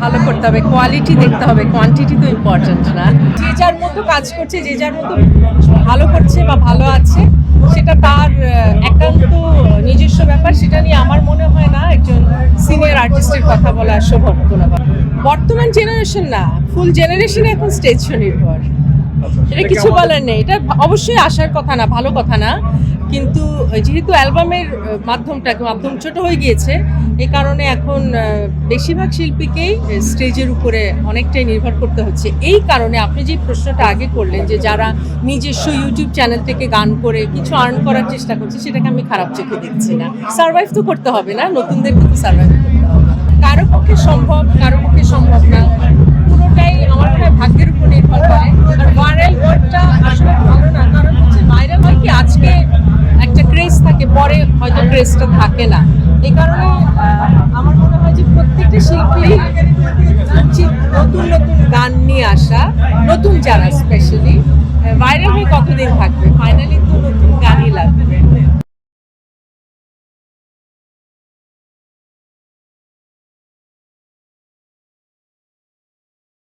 ভালো করতে হবে, কোয়ালিটি দেখতে হবে, কোয়ান্টিটি তো ইম্পর্টেন্ট না। যে যার মতো কাজ করছে, যে যার মতো ভালো করছে বা ভালো আছে, সেটা তার একান্ত নিজস্ব ব্যাপার। সেটা নিয়ে আমার মনে হয় না একজন সিনিয়র আর্টিস্টের কথা বলা শোভন কোনোবার। বর্তমান জেনারেশন না, ফুল জেনারেশনে এখন স্টেজ শো নির্ভর। এটা কিছু বলার নেই, এটা অবশ্যই আসার কথা না, ভালো কথা না, কিন্তু যেহেতু অ্যালবামের মাধ্যম ছোট হয়ে গিয়েছে, এই কারণে এখন বেশিরভাগ শিল্পীকেই স্টেজের উপরে অনেকটাই নির্ভর করতে হচ্ছে। এই কারণে আপনি যে প্রশ্নটা আগে করলেন যে যারা নিজস্ব ইউটিউব চ্যানেল থেকে গান করে কিছু আর্ন করার চেষ্টা করছে, সেটাকে আমি খারাপ চোখে দেখছি না। সার্ভাইভ তো করতে হবে না, নতুনদেরকে তো সার্ভাইভ করতে হবে। কারো পক্ষে সম্ভব, কারো পক্ষে সম্ভব না, পুরোটাই আমার মনে হয় ভাগ্যের উপর নির্ভর করে। আর ভাইরাল ওয়ার্ডটা আসলে ভালো না, কারণ হচ্ছে ভাইরাল হয় কি আজকে একটা ক্রেজ থাকে, পরে হয়তো ক্রেজটা থাকে না। এই কারণে আমার মনে হয় যে প্রত্যেকটা শিল্পী উচিত নতুন নতুন গান নিয়ে আসা, নতুন যারা স্পেশালি ভাইরাল হয়ে কতদিন থাকবে, ফাইনালি তো নতুন গানই